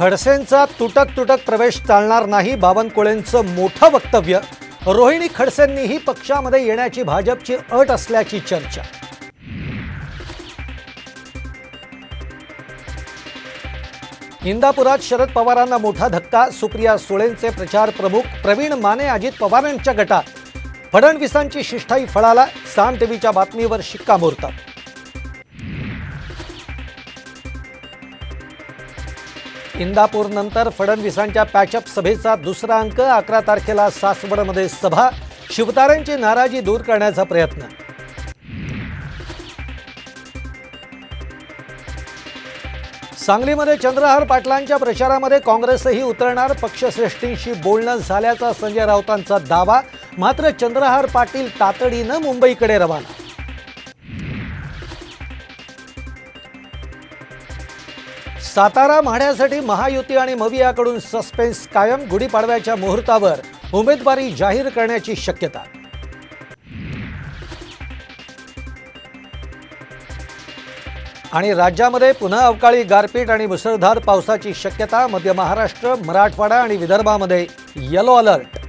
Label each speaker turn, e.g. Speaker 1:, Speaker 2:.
Speaker 1: खडसेंचा तुटक तुटक प्रवेश चालणार नाही, बावनकुळेंचं मोठं वक्तव्य। रोहिणी खडसेंनीही पक्षामध्ये येण्याची भाजपची अट असल्याची चर्चा। इंदापुरात शरद पवारांना मोठा धक्का, सुप्रिया सुळेंचे प्रचार प्रमुख प्रवीण माने अजित पवारांच्या गटात। फडणवीसांची शिष्टाई फळाला, साम टीव्हीच्या बातमीवर शिक्कामोर्तब। इंदापूर नंतर फडणवीसांच्या पॅचअप सभेचा दुसरा अंक, 11 तारखेला सासवडमध्ये सभा, शिवतारेंची नाराजी दूर करण्याचा प्रयत्न। सांगलीमध्ये चंद्रहार पाटलांच्या प्रचारामध्ये काँग्रेसही उतरणार, पक्षश्रेष्ठींशी बोलणं झाल्याचा संजय राऊतांचा दावा। मात्र चंद्रहार पाटील तातडीनं मुंबईकडे रवाना। सातारा माढ्यासाठी महायुती आणि मवियाकडून सस्पेन्स कायम, गुढीपाडव्याच्या मुहूर्तावर उमेदवारी जाहीर करण्याची शक्यता। आणि राज्यामध्ये पुन्हा अवकाळी गारपीट आणि मुसळधार पावसाची शक्यता, मध्य महाराष्ट्र, मराठवाडा आणि विदर्भामध्ये येलो अलर्ट।